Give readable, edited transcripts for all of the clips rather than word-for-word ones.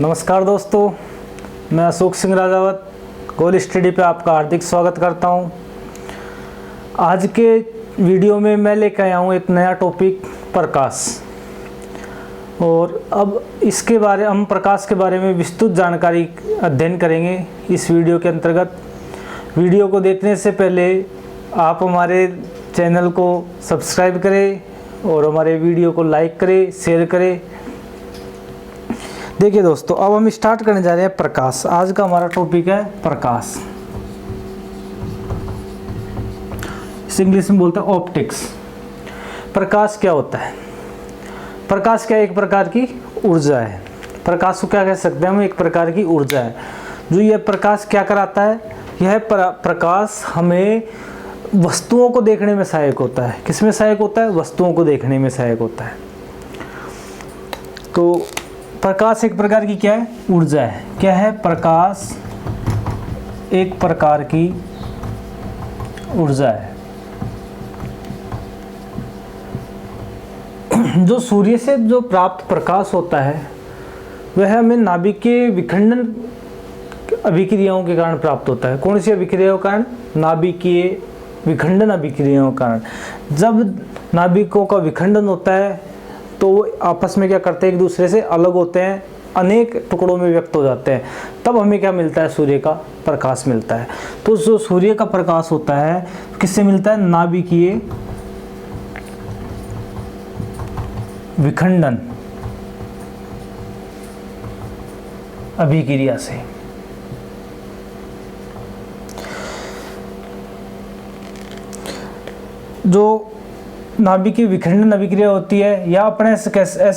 नमस्कार दोस्तों, मैं अशोक सिंह राजावत गोल स्टडी पे आपका हार्दिक स्वागत करता हूं। आज के वीडियो में मैं लेकर आया हूं एक नया टॉपिक, प्रकाश। और अब इसके बारे हम प्रकाश के बारे में विस्तृत जानकारी अध्ययन करेंगे इस वीडियो के अंतर्गत। वीडियो को देखने से पहले आप हमारे चैनल को सब्सक्राइब करें और हमारे वीडियो को लाइक करें, शेयर करें। देखिए दोस्तों, अब हम स्टार्ट करने जा रहे हैं प्रकाश। आज का हमारा टॉपिक है प्रकाश। इस इंग्लिश में बोलते हैं ऑप्टिक्स। प्रकाश क्या होता है? प्रकाश क्या एक प्रकार की ऊर्जा है। प्रकाश को क्या कह सकते हैं हम? एक प्रकार की ऊर्जा है। जो यह प्रकाश क्या कराता है? यह प्रकाश हमें वस्तुओं को देखने में सहायक होता है। किस में सहायक होता है? वस्तुओं को देखने में सहायक होता है। तो प्रकाश एक प्रकार की क्या है? ऊर्जा है। क्या है? प्रकाश एक प्रकार की ऊर्जा है। जो सूर्य से जो प्राप्त प्रकाश होता है वह हमें नाभिकीय विखंडन अभिक्रियाओं के कारण प्राप्त होता है। कौन सी अभिक्रियाओं के कारण? नाभिकीय विखंडन अभिक्रियाओं के कारण। जब नाभिकों का विखंडन होता है तो वो आपस में क्या करते हैं? एक दूसरे से अलग होते हैं, अनेक टुकड़ों में व्यक्त हो जाते हैं। तब हमें क्या मिलता है? सूर्य का प्रकाश मिलता है। तो जो सूर्य का प्रकाश होता है किससे मिलता है? नाभिकीय विखंडन अभिक्रिया से। जो नाभिकीय विखंडन अभिक्रिया होती है, या अपने ऐसे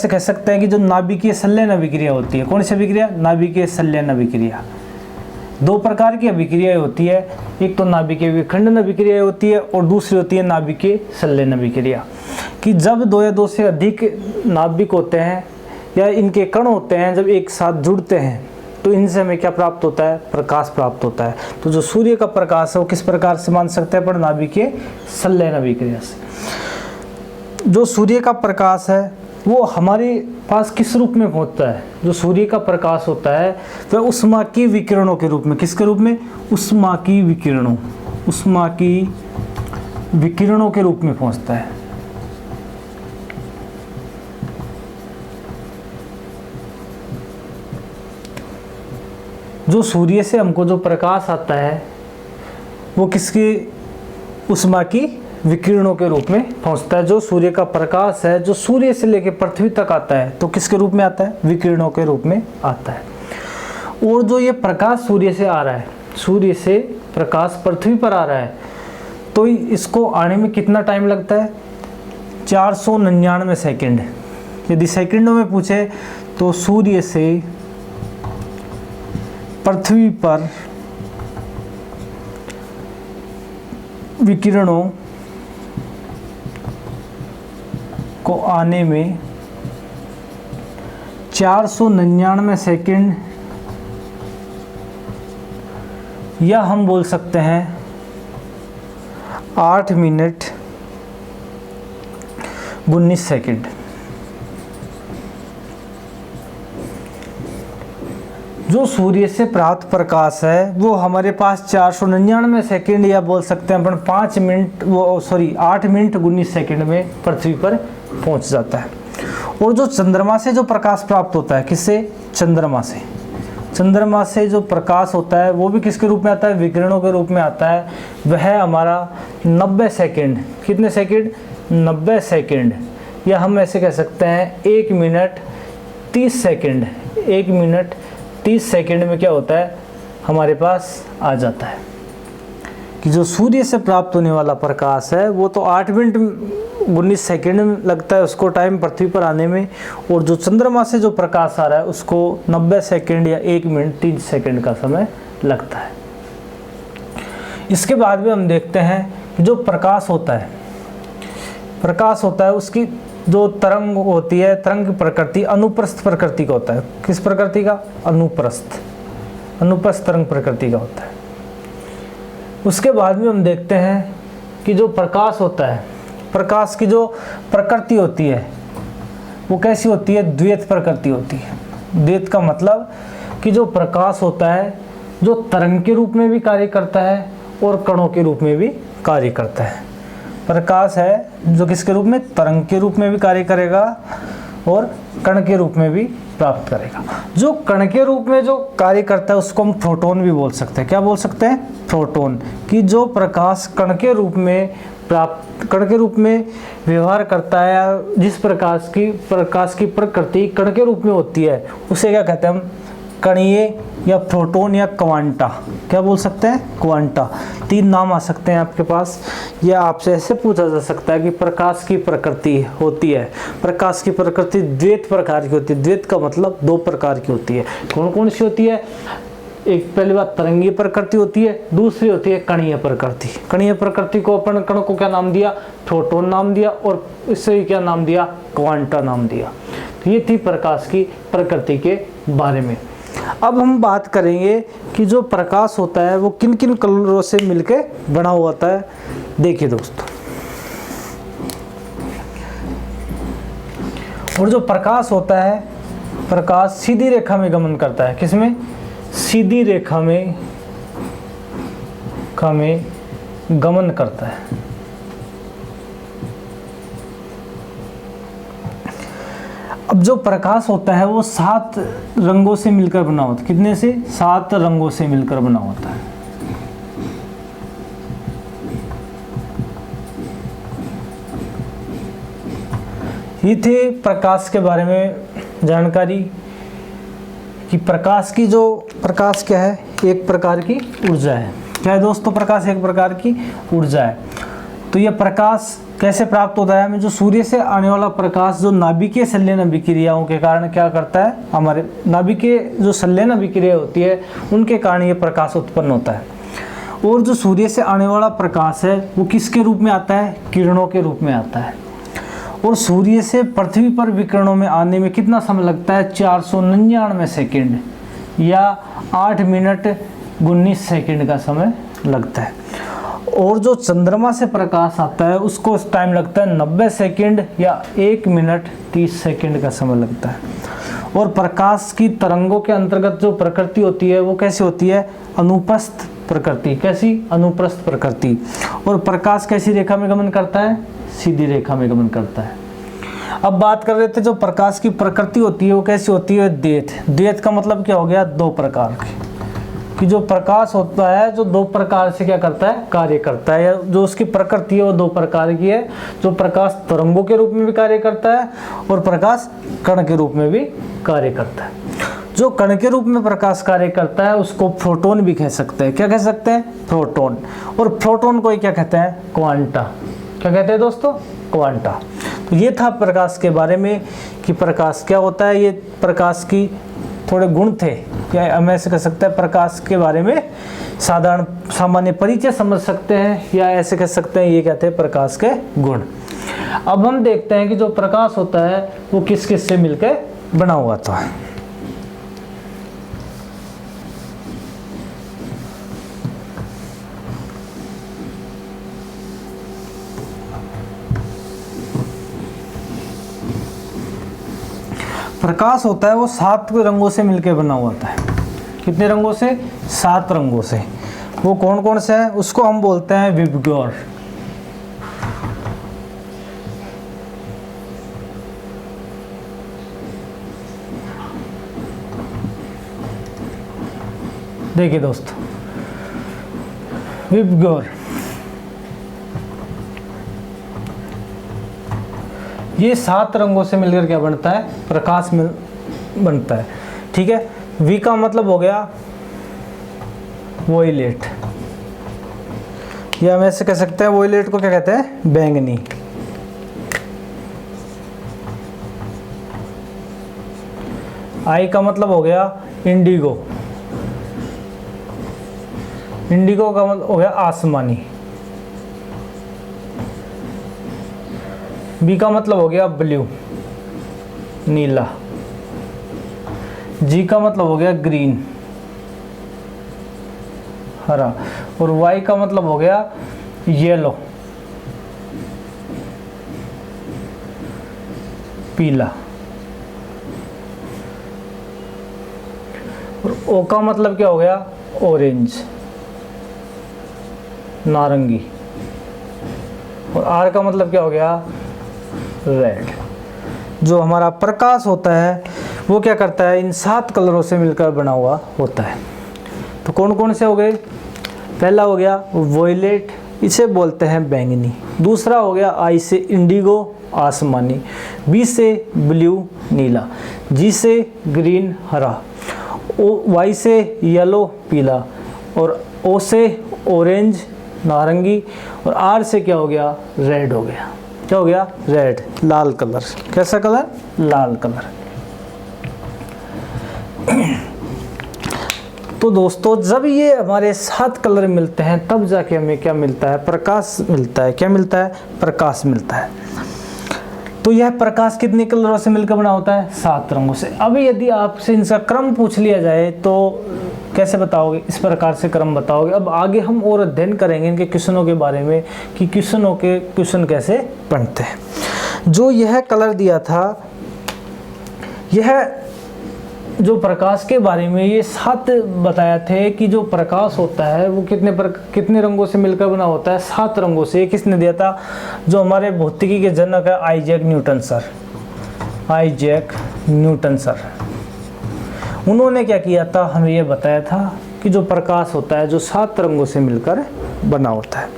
कह सकते हैं कि जो नाभिकीय संलयन अभिक्रिया होती है। कौन सी अभिक्रिया? नाभिकीय संलयन अभिक्रिया। दो प्रकार की अभिक्रियाएं होती है, एक तो नाभिकीय विखंडन अभिक्रिया होती है और दूसरी होती है नाभिकीय संलयन अभिक्रिया। कि जब दो या दो से अधिक नाभिक होते हैं या इनके कण होते हैं, जब एक साथ जुड़ते हैं तो इनसे हमें क्या प्राप्त होता है? प्रकाश प्राप्त होता है। तो जो सूर्य का प्रकाश है वो किस प्रकार से मान सकते हैं? पर नाभिकीय संलयन अभिक्रिया से। जो सूर्य का प्रकाश है वो हमारे पास किस रूप में पहुंचता है? जो सूर्य का प्रकाश होता है वह उष्मा की विकिरणों के रूप में। किसके रूप में? उष्मा की विकिरणों, उष्मा की विकिरणों के रूप में पहुंचता है। जो सूर्य से हमको जो प्रकाश आता है वो किसकी? उष्मा की विकिरणों के रूप में पहुंचता है। जो सूर्य का प्रकाश है जो सूर्य से लेकर पृथ्वी तक आता है तो किसके रूप में आता है? विकिरणों के रूप में आता है। और जो ये प्रकाश सूर्य से आ रहा है, सूर्य से प्रकाश पृथ्वी पर आ रहा है, तो इसको आने में कितना टाइम लगता है? 499 सेकंड। यदि सेकंडों में पूछे तो सूर्य से पृथ्वी पर विकिरणों को आने में 499 सेकंड, या हम बोल सकते हैं 8 मिनट 19 सेकंड। जो सूर्य से प्राप्त प्रकाश है वो हमारे पास 499 सेकंड, या बोल सकते हैं अपन 8 मिनट 19 सेकंड में पृथ्वी पर पहुंच जाता है। और जो चंद्रमा से जो प्रकाश प्राप्त होता है, किससे? चंद्रमा से। चंद्रमा से जो प्रकाश होता है वो भी किसके रूप में आता है? विकिरणों के रूप में आता है। वह हमारा 90 सेकंड। कितने सेकंड? 90 सेकंड, या हम ऐसे कह सकते हैं 1 मिनट 30 सेकंड। 1 मिनट 30 सेकंड में क्या होता है? हमारे पास आ जाता है। कि जो सूर्य से प्राप्त होने वाला प्रकाश है वो तो 8 मिनट 19 सेकंड लगता है उसको टाइम पृथ्वी पर आने में, और जो चंद्रमा से जो प्रकाश आ रहा है उसको 90 सेकंड या 1 मिनट 30 सेकंड का समय लगता है। इसके बाद में हम देखते हैं जो प्रकाश होता है उसकी जो तरंग होती है, तरंग प्रकृति अनुप्रस्थ प्रकृति का होता है। किस प्रकृति का? अनुप्रस्थ तरंग प्रकृति का होता है। उसके बाद में हम देखते हैं कि जो प्रकाश होता है, प्रकाश की जो प्रकृति होती है वो कैसी होती है? द्वैत प्रकृति होती है। द्वैत का मतलब कि जो प्रकाश होता है जो तरंग के रूप में भी कार्य करता है और कणों के रूप में भी कार्य करता है। प्रकाश है जो किसके रूप में, तरंग के रूप में भी कार्य करेगा और कण के रूप में भी प्राप्त करेगा। जो कण के रूप में जो कार्य करता है उसको हम प्रोटॉन भी बोल सकते हैं। क्या बोल सकते हैं, प्रोटॉन। कि जो प्रकाश कण के रूप में व्यवहार करता है, या जिस प्रकाश की प्रकृति कण के रूप में होती है उसे क्या कहते हैं हम, कणीय या प्रोटॉन या क्वांटा। क्या बोल सकते हैं, क्वांटा। 3 नाम आ सकते हैं आपके पास, या आपसे ऐसे पूछा जा सकता है कि प्रकाश की प्रकृति होती है, प्रकाश की प्रकृति द्वैत प्रकार की होती है। द्वैत का मतलब 2 प्रकार की होती है। कौन कौन सी होती है, एक पहली बात तरंगीय प्रकृति होती है, दूसरी होती है कणीय प्रकृति। कणीय प्रकृति को अपन कण को क्या नाम दिया, प्रोटॉन नाम दिया, और इससे क्या नाम दिया, क्वांटा नाम दिया। तो ये थी प्रकाश की प्रकृति के बारे में। अब हम बात करेंगे कि जो प्रकाश होता है वो किन किन कलरों से मिलके बना हुआ होता है। देखिए दोस्तों, और जो प्रकाश होता है, प्रकाश सीधी रेखा में गमन करता है। किसमें, सीधी रेखा में गमन करता है। अब जो प्रकाश होता है वो 7 रंगों से मिलकर बना होता है। कितने से, 7 रंगों से मिलकर बना होता है। ये थे प्रकाश के बारे में जानकारी कि प्रकाश क्या है, एक प्रकार की ऊर्जा है। क्या है दोस्तों, प्रकाश एक प्रकार की ऊर्जा है। तो यह प्रकाश कैसे प्राप्त होता है, हमें जो सूर्य से आने वाला प्रकाश जो नाभिकीय संलयन अभिक्रियाओं के कारण क्या करता है, हमारे नाभिकीय जो संलयन अभिक्रिया होती है उनके कारण ये प्रकाश उत्पन्न होता है। और जो सूर्य से आने वाला प्रकाश है वो किसके रूप में आता है, किरणों के रूप में आता है। और सूर्य से पृथ्वी पर विकिरणों में आने में कितना समय लगता है, 499 सेकेंड या 8 मिनट 19 सेकेंड का समय लगता है। और जो चंद्रमा से प्रकाश आता है उसको टाइम लगता है 90 सेकेंड या 1 मिनट 30 सेकेंड का समय लगता है। और प्रकाश की तरंगों के अंतर्गत जो प्रकृति होती है वो कैसी होती है, अनुप्रस्थ प्रकृति। कैसी, अनुप्रस्थ प्रकृति। और प्रकाश कैसी रेखा में गमन करता है, सीधी रेखा में गमन करता है। अब बात कर रहे थे जो प्रकाश की प्रकृति होती है वो कैसी होती है, द्वैत। द्वैत का मतलब क्या हो गया, 2 प्रकार की। कि जो प्रकाश होता है जो 2 प्रकार से क्या करता है, कार्य करता है, या जो उसकी प्रकृति है वो 2 प्रकार की है। जो प्रकाश तरंगों के रूप में भी कार्य करता है और प्रकाश कण के रूप में भी कार्य करता है। जो कण के रूप में प्रकाश कार्य करता है उसको प्रोटॉन भी कह सकते हैं। क्या कह सकते हैं, प्रोटॉन। और प्रोटॉन को क्या कहते हैं, क्वांटा। क्या कहते हैं दोस्तों, क्वांटा। तो ये था प्रकाश के बारे में कि प्रकाश क्या होता है। ये प्रकाश की थोड़े गुण थे, या हम ऐसे कह सकते हैं प्रकाश के बारे में साधारण सामान्य परिचय समझ सकते हैं, या ऐसे कह सकते हैं ये कहते हैं प्रकाश के गुण। अब हम देखते हैं कि जो प्रकाश होता है वो किस किस से मिलकर बना हुआ था। प्रकाश होता है वो 7 रंगों से मिलकर बना हुआ होता है। कितने रंगों से, 7 रंगों से। वो कौन कौन से हैं, उसको हम बोलते हैं विबग्योर। देखिए दोस्तों, विबग्योर ये 7 रंगों से मिलकर क्या बनता है, प्रकाश बनता है। ठीक है। वी का मतलब हो गया वोयलेट, या हम ऐसे कह सकते हैं वोयलेट को क्या कहते हैं, बैंगनी। आई का मतलब हो गया इंडिगो, इंडिगो का मतलब हो गया आसमानी। बी का मतलब हो गया ब्लू, नीला। जी का मतलब हो गया ग्रीन, हरा। और वाई का मतलब हो गया येलो, पीला। ओ का मतलब क्या हो गया, ऑरेंज, नारंगी, और आर का मतलब क्या हो गया, रेड। जो हमारा प्रकाश होता है वो क्या करता है, इन 7 कलरों से मिलकर बना हुआ होता है। तो कौन कौन से हो गए, पहला हो गया वॉयलेट, इसे बोलते हैं बैंगनी। दूसरा हो गया आई से इंडिगो, आसमानी। बी से ब्लू, नीला। जी से ग्रीन, हरा। वाई से येलो, पीला। और ओ से ऑरेंज, नारंगी। और आर से क्या हो गया, रेड हो गया। क्या हो गया, रेड, लाल कलर। कैसा कलर, लाल कलर। तो दोस्तों जब ये हमारे 7 कलर मिलते हैं तब जाके हमें क्या मिलता है, प्रकाश मिलता है। क्या मिलता है, प्रकाश मिलता है। तो यह प्रकाश कितने कलरों से मिलकर बना होता है, 7 रंगों से। अब यदि आपसे इनका क्रम पूछ लिया जाए तो कैसे बताओगे, इस प्रकार से क्रम बताओगे। अब आगे हम और अध्ययन करेंगे इनके क्वेश्चनों के बारे में कि क्वेश्चन कैसे बनते हैं। जो यह कलर दिया था, यह जो प्रकाश के बारे में ये 7 बताया थे कि जो प्रकाश होता है वो कितने रंगों से मिलकर बना होता है, 7 रंगों से। किसने दिया था, जो हमारे भौतिकी के जनक है Isaac Newton sir. Isaac Newton sir, उन्होंने क्या किया था, हमें ये बताया था कि जो प्रकाश होता है जो 7 रंगों से मिलकर बना होता है।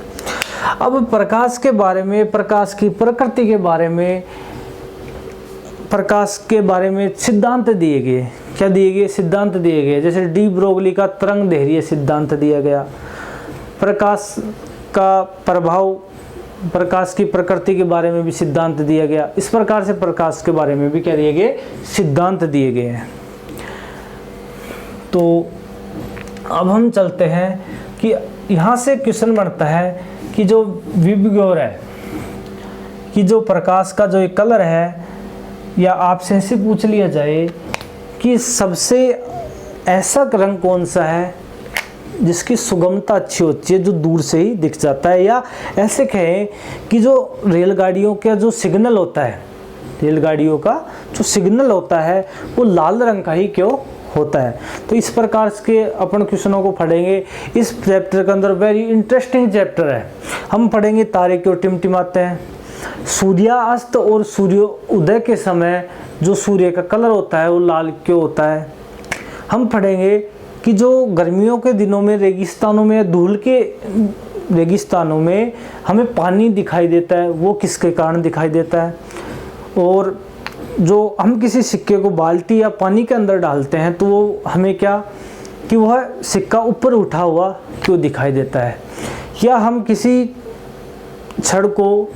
अब प्रकाश के बारे में, प्रकाश की प्रकृति के बारे में, प्रकाश के बारे में सिद्धांत दिए गए। क्या दिए गए, सिद्धांत दिए गए। जैसे डी ब्रोगली का तरंग दैर्घ्य सिद्धांत दिया गया। प्रकाश का प्रभाव, प्रकाश की प्रकृति के बारे में भी सिद्धांत दिया गया। इस प्रकार से प्रकाश के बारे में भी क्या दिए गए, सिद्धांत दिए गए हैं। तो अब हम चलते हैं कि यहाँ से क्वेश्चन बनता है कि जो विबग्योर है, कि जो प्रकाश का जो एक कलर है, या आपसे ऐसे पूछ लिया जाए कि सबसे ऐसा रंग कौन सा है जिसकी सुगमता अच्छी होती है, जो दूर से ही दिख जाता है। या ऐसे कहें कि जो रेलगाड़ियों का जो सिग्नल होता है, रेलगाड़ियों का जो सिग्नल होता है वो लाल रंग का ही क्यों होता है। तो इस प्रकार के अपन क्वेश्चनों को पढ़ेंगे इस चैप्टर के अंदर। वेरी इंटरेस्टिंग चैप्टर है। हम पढ़ेंगे तारे क्यों टिमटिमाते हैं, सूर्यास्त और सूर्य उदय के समय जो सूर्य का कलर होता है वो लाल क्यों होता है। हम पढ़ेंगे कि जो गर्मियों के दिनों में रेगिस्तानों में, धूल के रेगिस्तानों में हमें पानी दिखाई देता है, वो किसके कारण दिखाई देता है। और जो हम किसी सिक्के को बाल्टी या पानी के अंदर डालते हैं तो वो हमें क्या, कि वह सिक्का ऊपर उठा हुआ क्यों दिखाई देता है। या हम किसी छड़ को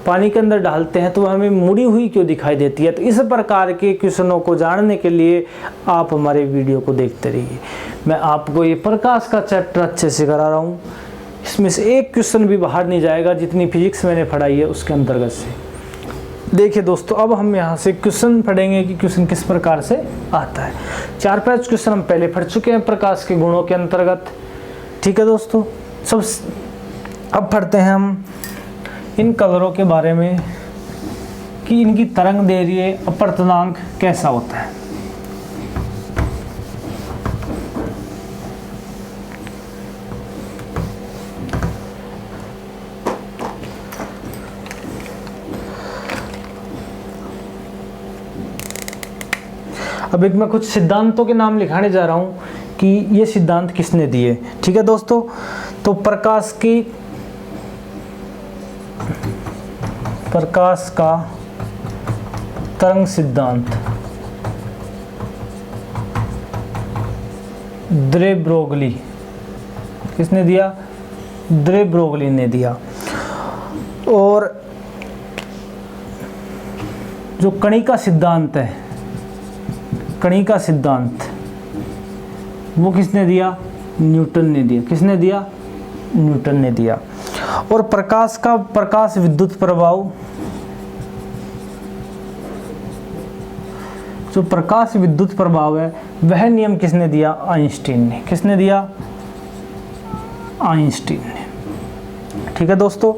पानी के अंदर डालते हैं तो वह हमें मुड़ी हुई क्यों दिखाई देती है। तो इस प्रकार के क्वेश्चनों को जानने के लिए आप हमारे वीडियो को देखते रहिए। मैं आपको ये प्रकाश का चैप्टर अच्छे से करा रहा हूँ। इसमें से एक क्वेश्चन भी बाहर नहीं जाएगा, जितनी फिजिक्स मैंने पढ़ाई है उसके अंतर्गत से। देखिए दोस्तों, अब हम यहाँ से क्वेश्चन पढ़ेंगे कि क्वेश्चन किस प्रकार से आता है। 4-5 क्वेश्चन हम पहले पढ़ चुके हैं प्रकाश के गुणों के अंतर्गत। ठीक है दोस्तों, अब पढ़ते हैं हम इन कलरों के बारे में कि इनकी तरंग दैर्घ्य, अपवर्तनांक कैसा होता है। अब एक मैं कुछ सिद्धांतों के नाम लिखाने जा रहा हूँ कि ये सिद्धांत किसने दिए। ठीक है दोस्तों, तो प्रकाश का तरंग सिद्धांत द्रे ब्रोगली, किसने दिया, द्रे ब्रोगली ने दिया। और जो कणिका सिद्धांत है, कणिका सिद्धांत वो किसने दिया, न्यूटन ने दिया। किसने दिया, न्यूटन ने दिया। और प्रकाश विद्युत प्रभाव, जो प्रकाश विद्युत प्रभाव है वह नियम किसने दिया, आइंस्टीन ने। किसने दिया, आइंस्टीन ने। ठीक है दोस्तों,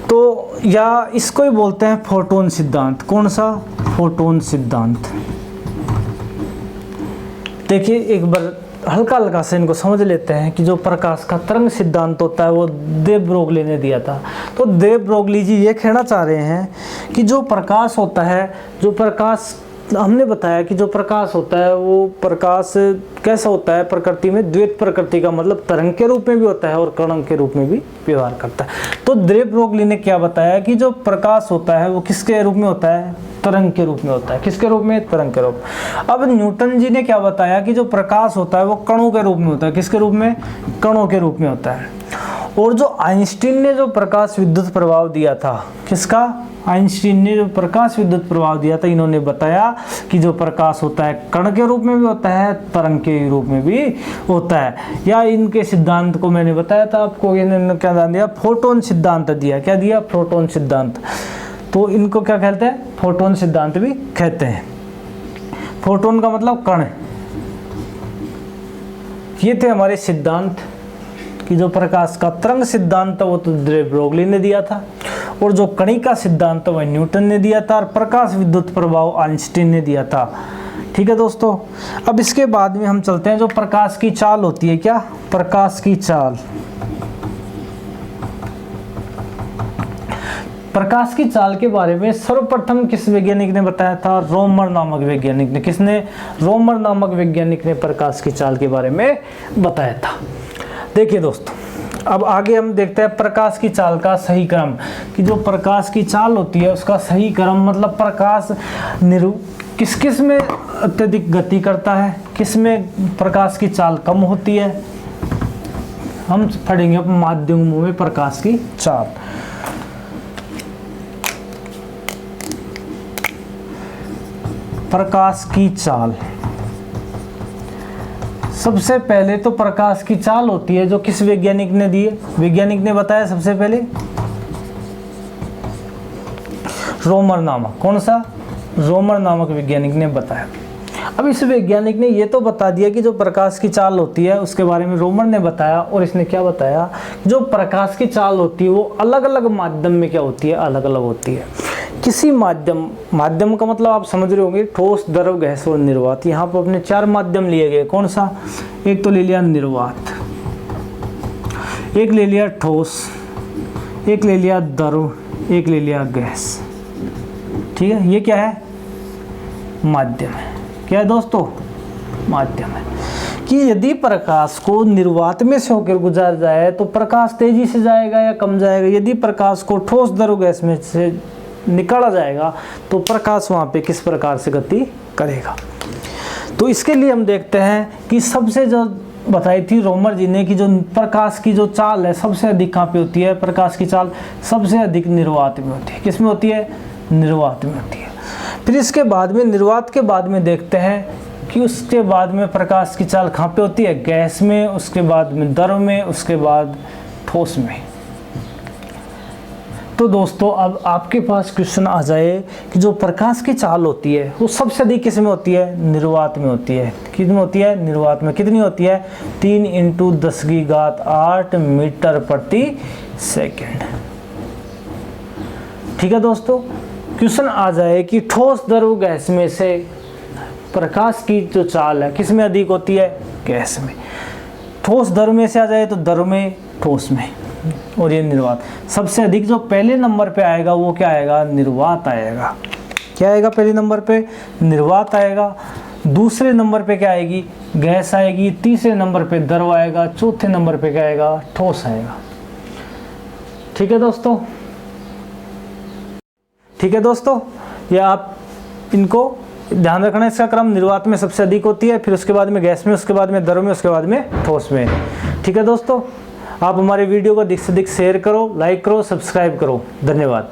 तो या इसको ही बोलते हैं फोटोन सिद्धांत। कौन सा, फोटोन सिद्धांत। देखिए एक बार हल्का हल्का से इनको समझ लेते हैं कि जो प्रकाश का तरंग सिद्धांत होता है वो दे ब्रोगली ने दिया था। तो दे ब्रोगली जी ये कहना चाह रहे हैं कि जो प्रकाश होता है, जो प्रकाश हमने बताया कि जो प्रकाश होता है वो प्रकाश कैसा होता है, प्रकृति में द्वैत प्रकृति का, मतलब तरंग के रूप में भी होता है और कण के रूप में भी व्यवहार करता है। तो दे ब्रोगली ने क्या बताया कि जो प्रकाश होता है वो किसके रूप में होता है, तरंग के रूप में होता है। किसके रूप में, तरंग के रूप। अब न्यूटन जी ने क्या बताया कि जो प्रकाश होता है वो कणों के रूप में होता है। किसके रूप में, कणों के रूप में होता है। और जो आइंस्टीन ने जो प्रकाश विद्युत प्रभाव दिया था, किसका, आइंस्टीन ने जो प्रकाश विद्युत प्रभाव दिया था, इन्होंने बताया कि जो प्रकाश होता है कण के रूप में भी होता है, तरंग के रूप में भी होता है। या इनके सिद्धांत को मैंने बताया था आपको, इन्होंने क्या नाम दिया, फोटोन सिद्धांत दिया। क्या दिया, फोटोन सिद्धांत। तो इनको क्या कहते हैं, फोटोन सिद्धांत भी कहते हैं। फोटोन का मतलब कण। ये थे हमारे सिद्धांत कि जो प्रकाश का तरंग सिद्धांत था वो तो दे ब्रोगली ने दिया था, और जो कणिका सिद्धांत वह न्यूटन ने दिया था, और प्रकाश विद्युत प्रभाव आइंस्टीन ने दिया था। ठीक है दोस्तों। अब इसके बाद में हम चलते हैं जो प्रकाश की चाल होती है। क्या, प्रकाश की चाल। प्रकाश की चाल के बारे में सर्वप्रथम किस वैज्ञानिक ने बताया था, रोमर नामक वैज्ञानिक ने। किसने, रोमर नामक वैज्ञानिक ने प्रकाश की चाल के बारे में बताया था। देखिए दोस्तों, अब आगे हम देखते हैं प्रकाश की चाल का सही क्रम, कि जो प्रकाश की चाल होती है उसका सही क्रम, मतलब प्रकाश किस किस में अत्यधिक गति करता है, किस में प्रकाश की चाल कम होती है, हम पढ़ेंगे माध्यमों में प्रकाश की चाल। प्रकाश की चाल, सबसे पहले तो प्रकाश की चाल होती है जो किस वैज्ञानिक ने दी है, वैज्ञानिक ने बताया सबसे पहले रोमर नामक, कौन सा, रोमर नामक वैज्ञानिक ने बताया। अब इस वैज्ञानिक ने ये तो बता दिया कि जो प्रकाश की चाल होती है उसके बारे में रोमर ने बताया, और इसने क्या बताया, जो प्रकाश की चाल होती है वो अलग अलग माध्यम में क्या होती है, अलग अलग होती है। किसी माध्यम, माध्यम का मतलब आप समझ रहे होंगे, ठोस, द्रव, गैस और निर्वात। यहाँ पर अपने 4 माध्यम लिए गए। कौन सा, एक तो ले लिया निर्वात, एक ले लिया ठोस, एक ले लिया द्रव, एक ले लिया गैस। ठीक है, ये क्या है, माध्यम है। क्या है दोस्तों, माध्यम है। कि यदि प्रकाश को निर्वात में से होकर गुजार जाए तो प्रकाश तेजी से जाएगा या कम जाएगा। यदि प्रकाश को ठोस, द्रव, गैस में से निकाला जाएगा तो प्रकाश वहाँ पे किस प्रकार से गति करेगा। तो इसके लिए हम देखते हैं कि सबसे जो बताई थी रोमर जी ने कि जो प्रकाश की जो चाल है सबसे अधिक कहाँ पे होती है, प्रकाश की चाल सबसे अधिक निर्वात में होती है। किस में होती है, निर्वात में होती है। फिर इसके बाद में, निर्वात के बाद में देखते हैं कि उसके बाद में प्रकाश की चाल कहाँ पे होती है, गैस में, उसके बाद में द्रव में, उसके बाद ठोस में। तो दोस्तों अब आपके पास क्वेश्चन आ जाए कि जो प्रकाश की चाल होती है वो सबसे अधिक किस में होती है, निर्वात में होती है। कितनी होती है, निर्वात में। कितनी होती है, 3 × 10⁸ मीटर प्रति सेकंड। ठीक है दोस्तों। क्वेश्चन आ जाए कि ठोस, द्रव, गैस में से प्रकाश की जो चाल है किस में अधिक होती है, गैस में। ठोस द्रव में से आ जाए तो द्रव में, ठोस में, और ये निर्वात। सबसे अधिक जो पहले नंबर पे आएगा वो क्या आएगा, निर्वात आएगा। क्या आएगा पहले नंबर पे, निर्वात आएगा। दूसरे नंबर पे क्या आएगी, गैस आएगी। तीसरे नंबर पे द्रव आएगा। चौथे नंबर पे क्या आएगा, ठोस आएगा। ठीक है दोस्तों। ठीक है दोस्तों, ये आप इनको ध्यान रखना। इसका क्रम निर्वात में सबसे अधिक होती है, फिर उसके बाद में गैस में, उसके बाद में द्रव में, उसके बाद में ठोस में। ठीक है दोस्तों, आप हमारे वीडियो को अधिक से अधिक शेयर करो, लाइक करो, सब्सक्राइब करो। धन्यवाद।